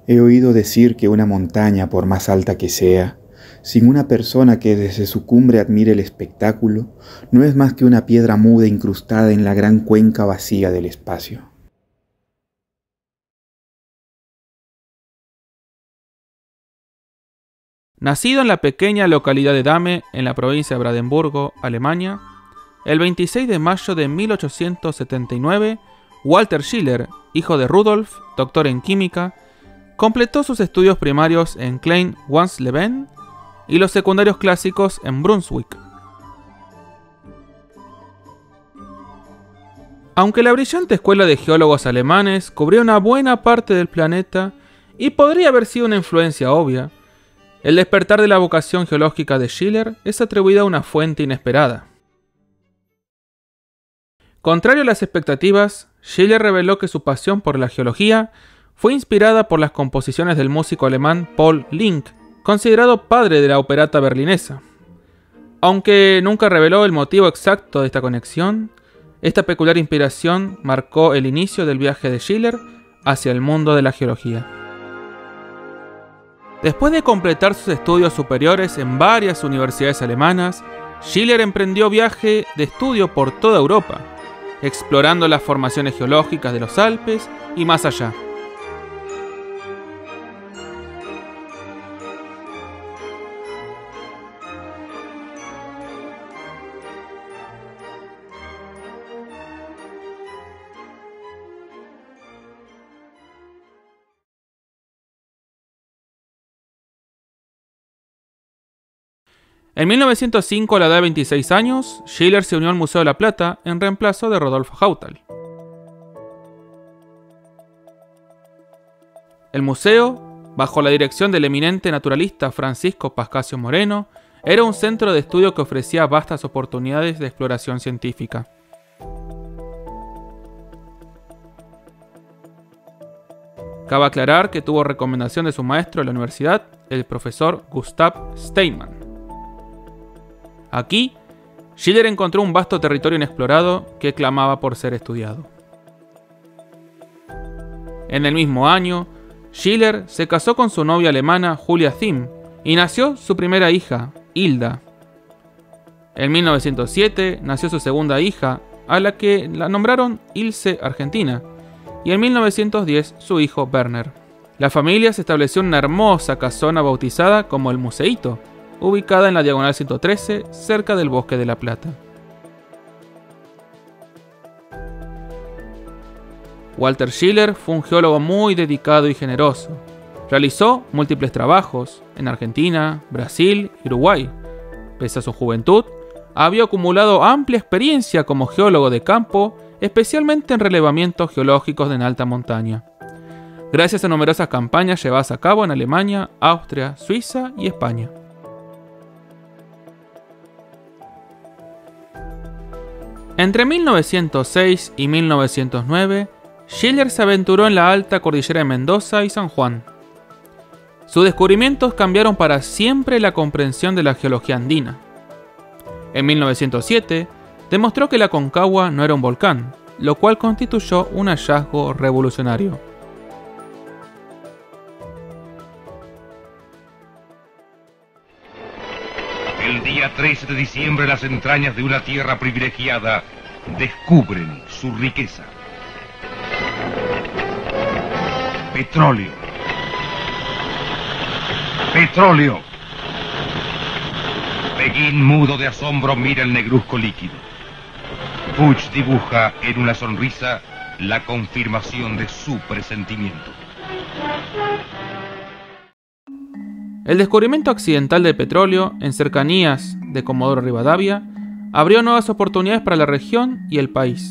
He oído decir que una montaña, por más alta que sea, sin una persona que desde su cumbre admire el espectáculo, no es más que una piedra muda incrustada en la gran cuenca vacía del espacio. Nacido en la pequeña localidad de Dahme, en la provincia de Brandeburgo, Alemania, el 26 de mayo de 1879, Walter Schiller, hijo de Rudolf, doctor en química, completó sus estudios primarios en Klein-Wansleben y los secundarios clásicos en Brunswick. Aunque la brillante escuela de geólogos alemanes cubría una buena parte del planeta y podría haber sido una influencia obvia, el despertar de la vocación geológica de Schiller es atribuido a una fuente inesperada. Contrario a las expectativas, Schiller reveló que su pasión por la geología fue inspirada por las composiciones del músico alemán Paul Link, considerado padre de la opereta berlinesa. Aunque nunca reveló el motivo exacto de esta conexión, esta peculiar inspiración marcó el inicio del viaje de Schiller hacia el mundo de la geología. Después de completar sus estudios superiores en varias universidades alemanas, Schiller emprendió viaje de estudio por toda Europa, explorando las formaciones geológicas de los Alpes y más allá. En 1905, a la edad de 26 años, Schiller se unió al Museo de la Plata en reemplazo de Rodolfo Hautal. El museo, bajo la dirección del eminente naturalista Francisco Pascasio Moreno, era un centro de estudio que ofrecía vastas oportunidades de exploración científica. Cabe aclarar que tuvo recomendación de su maestro de la universidad, el profesor Gustav Steinmann. Aquí, Schiller encontró un vasto territorio inexplorado que clamaba por ser estudiado. En el mismo año, Schiller se casó con su novia alemana Julia Thiem y nació su primera hija, Hilda. En 1907 nació su segunda hija, a la que la nombraron Ilse Argentina, y en 1910 su hijo Werner. La familia se estableció en una hermosa casona bautizada como el Museíto, ubicada en la diagonal 113, cerca del Bosque de la Plata. Walter Schiller fue un geólogo muy dedicado y generoso. Realizó múltiples trabajos en Argentina, Brasil y Uruguay. Pese a su juventud, había acumulado amplia experiencia como geólogo de campo, especialmente en relevamientos geológicos en alta montaña, gracias a numerosas campañas llevadas a cabo en Alemania, Austria, Suiza y España. Entre 1906 y 1909, Schiller se aventuró en la alta cordillera de Mendoza y San Juan. Sus descubrimientos cambiaron para siempre la comprensión de la geología andina. En 1907, demostró que la Aconcagua no era un volcán, lo cual constituyó un hallazgo revolucionario. El día 13 de diciembre, las entrañas de una tierra privilegiada descubren su riqueza. Petróleo. Petróleo. Beguín, mudo de asombro, mira el negruzco líquido. Puig dibuja en una sonrisa la confirmación de su presentimiento. El descubrimiento accidental del petróleo en cercanías de Comodoro Rivadavia abrió nuevas oportunidades para la región y el país.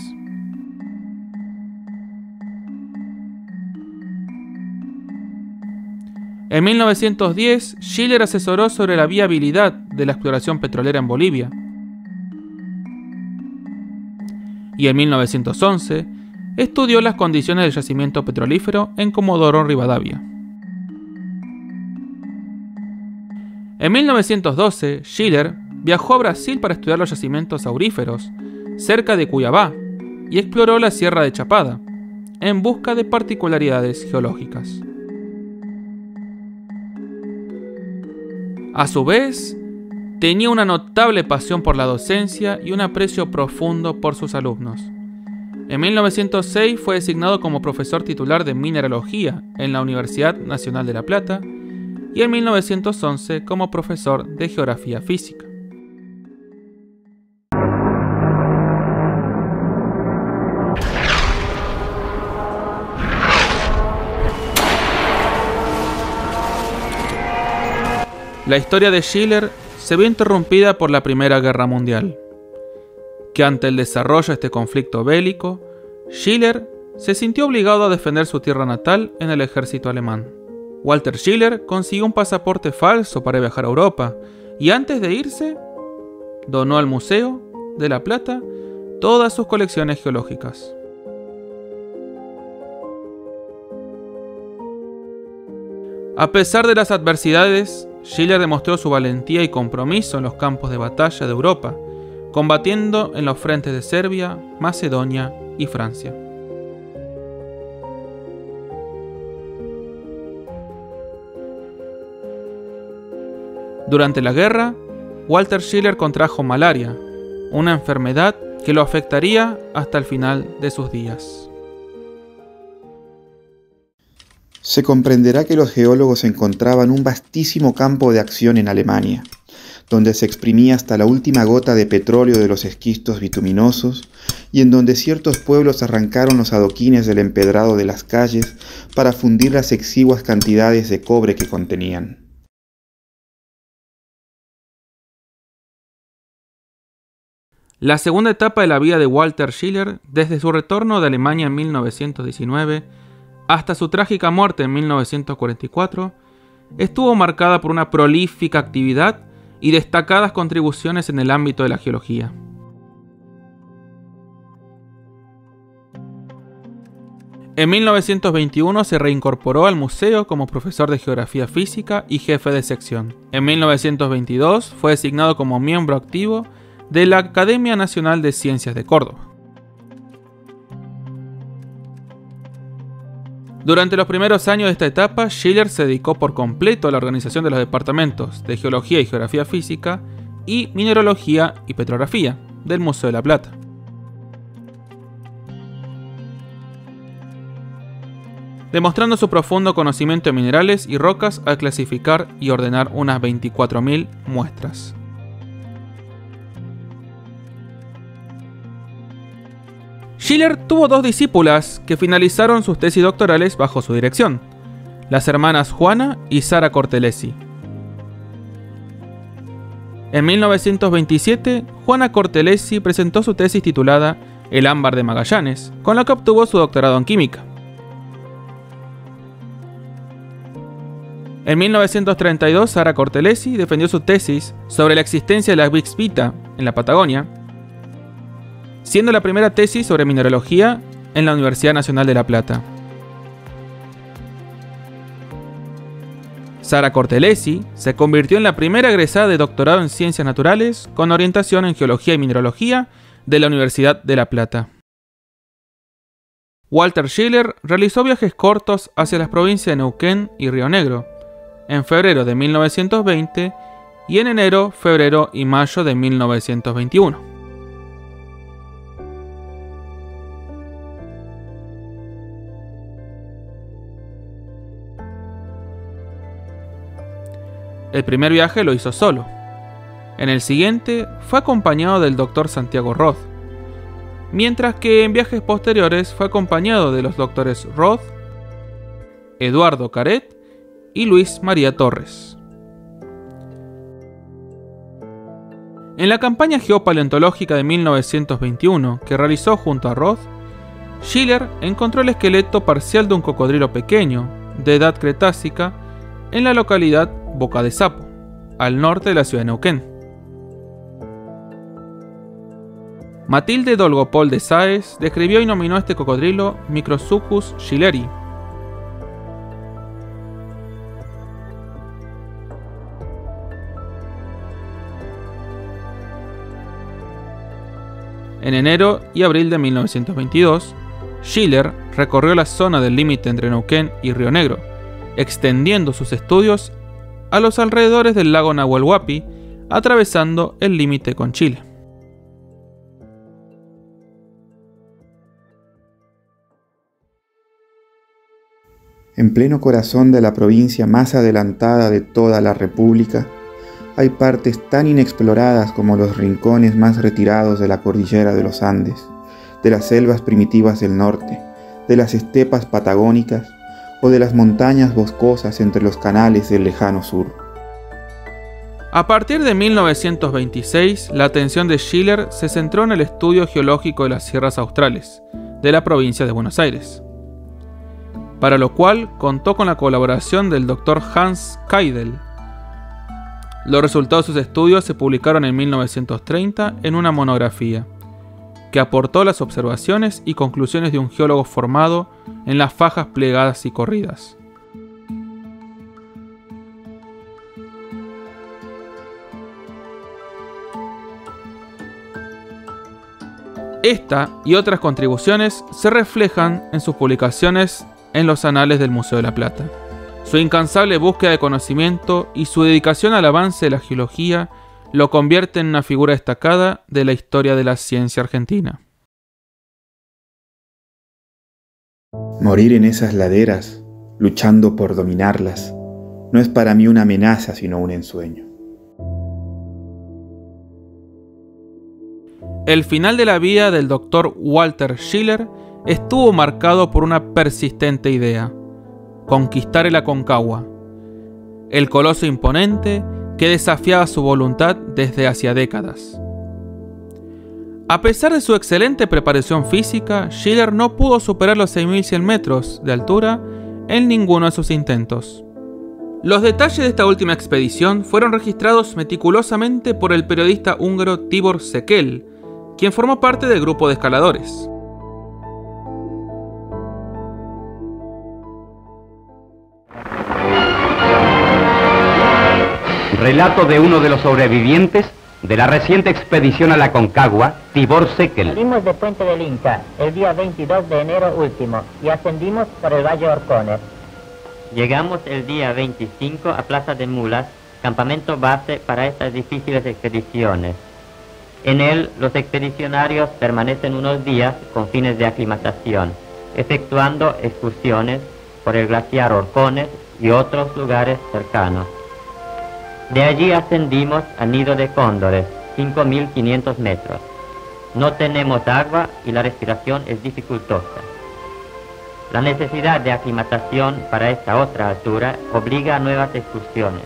En 1910, Schiller asesoró sobre la viabilidad de la exploración petrolera en Bolivia. Y en 1911, estudió las condiciones del yacimiento petrolífero en Comodoro Rivadavia. En 1912, Schiller viajó a Brasil para estudiar los yacimientos auríferos, cerca de Cuiabá, y exploró la Sierra de Chapada, en busca de particularidades geológicas. A su vez, tenía una notable pasión por la docencia y un aprecio profundo por sus alumnos. En 1906 fue designado como profesor titular de mineralogía en la Universidad Nacional de La Plata y en 1911 como profesor de geografía física. La historia de Schiller se vio interrumpida por la Primera Guerra Mundial, que ante el desarrollo de este conflicto bélico, Schiller se sintió obligado a defender su tierra natal en el ejército alemán. Walter Schiller consiguió un pasaporte falso para viajar a Europa y antes de irse, donó al Museo de La Plata todas sus colecciones geológicas. A pesar de las adversidades, Schiller demostró su valentía y compromiso en los campos de batalla de Europa, combatiendo en los frentes de Serbia, Macedonia y Francia. Durante la guerra, Walter Schiller contrajo malaria, una enfermedad que lo afectaría hasta el final de sus días. Se comprenderá que los geólogos encontraban un vastísimo campo de acción en Alemania, donde se exprimía hasta la última gota de petróleo de los esquistos bituminosos y en donde ciertos pueblos arrancaron los adoquines del empedrado de las calles para fundir las exiguas cantidades de cobre que contenían. La segunda etapa de la vida de Walter Schiller, desde su retorno de Alemania en 1919 hasta su trágica muerte en 1944, estuvo marcada por una prolífica actividad y destacadas contribuciones en el ámbito de la geología. En 1921 se reincorporó al museo como profesor de geografía física y jefe de sección. En 1922 fue designado como miembro activo de la Academia Nacional de Ciencias de Córdoba. Durante los primeros años de esta etapa, Schiller se dedicó por completo a la organización de los departamentos de Geología y Geografía Física y Mineralogía y Petrografía del Museo de La Plata. Demostrando su profundo conocimiento de minerales y rocas al clasificar y ordenar unas 24.000 muestras. Schiller tuvo dos discípulas que finalizaron sus tesis doctorales bajo su dirección, las hermanas Juana y Sara Cortelesi. En 1927, Juana Cortelesi presentó su tesis titulada El ámbar de Magallanes, con la que obtuvo su doctorado en química. En 1932, Sara Cortelesi defendió su tesis sobre la existencia de la Bixbita en la Patagonia, siendo la primera tesis sobre mineralogía en la Universidad Nacional de La Plata. Sara Cortelesi se convirtió en la primera egresada de doctorado en Ciencias Naturales con orientación en Geología y Mineralogía de la Universidad de La Plata. Walter Schiller realizó viajes cortos hacia las provincias de Neuquén y Río Negro, en febrero de 1920 y en enero, febrero y mayo de 1921. El primer viaje lo hizo solo. En el siguiente fue acompañado del Dr. Santiago Roth, mientras que en viajes posteriores fue acompañado de los doctores Roth, Eduardo Caret y Luis María Torres. En la campaña geopaleontológica de 1921 que realizó junto a Roth, Schiller encontró el esqueleto parcial de un cocodrilo pequeño, de edad cretácica, en la localidad Boca de Sapo, al norte de la ciudad de Neuquén. Matilde Dolgopol de Sáez describió y nominó a este cocodrilo Microsuchus schilleri. En enero y abril de 1922, Schiller recorrió la zona del límite entre Neuquén y Río Negro, extendiendo sus estudios a los alrededores del lago Nahuel Huapi, atravesando el límite con Chile. En pleno corazón de la provincia más adelantada de toda la República, hay partes tan inexploradas como los rincones más retirados de la cordillera de los Andes, de las selvas primitivas del norte, de las estepas patagónicas o de las montañas boscosas entre los canales del lejano sur. A partir de 1926, la atención de Schiller se centró en el estudio geológico de las sierras australes, de la provincia de Buenos Aires, para lo cual contó con la colaboración del Dr. Hans Keidel. Los resultados de sus estudios se publicaron en 1930 en una monografía, que aportó las observaciones y conclusiones de un geólogo formado en las fajas plegadas y corridas. Esta y otras contribuciones se reflejan en sus publicaciones en los anales del Museo de la Plata. Su incansable búsqueda de conocimiento y su dedicación al avance de la geología lo convierte en una figura destacada de la historia de la ciencia argentina. Morir en esas laderas, luchando por dominarlas, no es para mí una amenaza sino un ensueño. El final de la vida del Dr. Walter Schiller estuvo marcado por una persistente idea: conquistar el Aconcagua, el coloso imponente que desafiaba su voluntad desde hacía décadas. A pesar de su excelente preparación física, Schiller no pudo superar los 6.100 metros de altura en ninguno de sus intentos. Los detalles de esta última expedición fueron registrados meticulosamente por el periodista húngaro Tibor Sekel, quien formó parte del grupo de escaladores. Relato de uno de los sobrevivientes de la reciente expedición a la Aconcagua, Tibor Sekel. Salimos de Puente del Inca el día 22 de enero último y ascendimos por el Valle Orcones. Llegamos el día 25 a Plaza de Mulas, campamento base para estas difíciles expediciones. En él, los expedicionarios permanecen unos días con fines de aclimatación, efectuando excursiones por el glaciar Orcones y otros lugares cercanos. De allí ascendimos al Nido de Cóndores, 5.500 metros. No tenemos agua y la respiración es dificultosa. La necesidad de aclimatación para esta otra altura obliga a nuevas excursiones.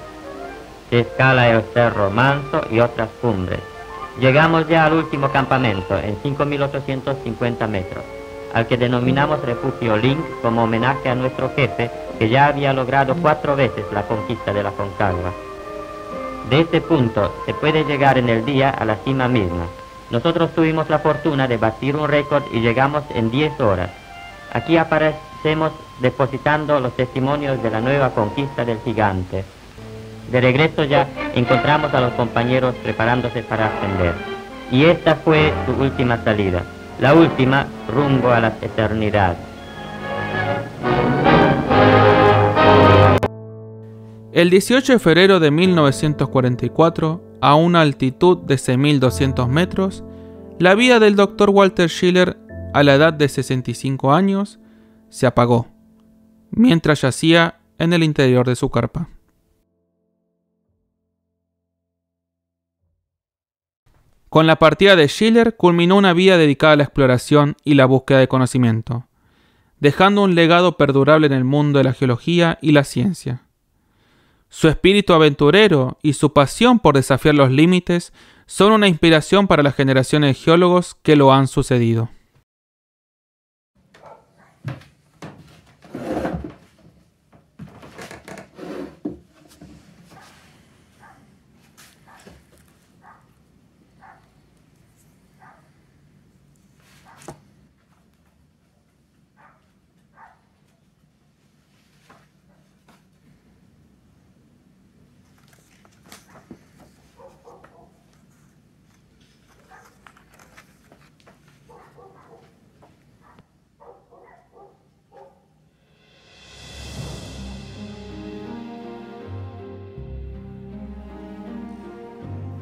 Se escala el Cerro Manso y otras cumbres. Llegamos ya al último campamento, en 5.850 metros, al que denominamos Refugio Link como homenaje a nuestro jefe, que ya había logrado 4 veces la conquista de la Aconcagua. De este punto se puede llegar en el día a la cima misma. Nosotros tuvimos la fortuna de batir un récord y llegamos en 10 horas. Aquí aparecemos depositando los testimonios de la nueva conquista del gigante. De regreso ya encontramos a los compañeros preparándose para ascender. Y esta fue su última salida, la última rumbo a la eternidad. El 18 de febrero de 1944, a una altitud de 6.200 metros, la vida del Dr. Walter Schiller, a la edad de 65 años, se apagó, mientras yacía en el interior de su carpa. Con la partida de Schiller culminó una vida dedicada a la exploración y la búsqueda de conocimiento, dejando un legado perdurable en el mundo de la geología y la ciencia. Su espíritu aventurero y su pasión por desafiar los límites son una inspiración para las generaciones de geólogos que lo han sucedido.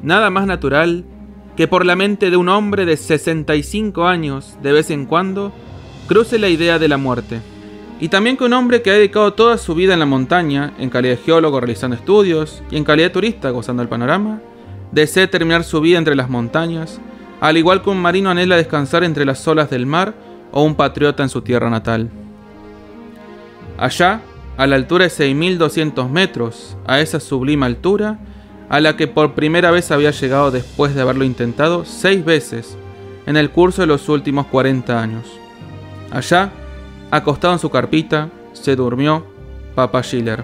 nada más natural que por la mente de un hombre de 65 años, de vez en cuando, cruce la idea de la muerte. Y también que un hombre que ha dedicado toda su vida en la montaña, en calidad de geólogo realizando estudios, y en calidad de turista gozando el panorama, desee terminar su vida entre las montañas, al igual que un marino anhela descansar entre las olas del mar o un patriota en su tierra natal. Allá, a la altura de 6.200 metros, a esa sublime altura, a la que por primera vez había llegado después de haberlo intentado 6 veces en el curso de los últimos 40 años. Allá, acostado en su carpita, se durmió Papa Schiller,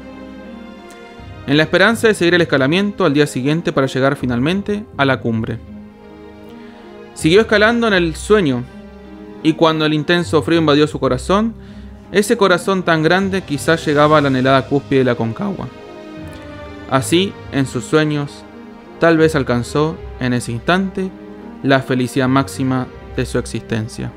en la esperanza de seguir el escalamiento al día siguiente para llegar finalmente a la cumbre. Siguió escalando en el sueño, y cuando el intenso frío invadió su corazón, ese corazón tan grande quizás llegaba a la anhelada cúspide de la Aconcagua. Así, en sus sueños, tal vez alcanzó, en ese instante, la felicidad máxima de su existencia.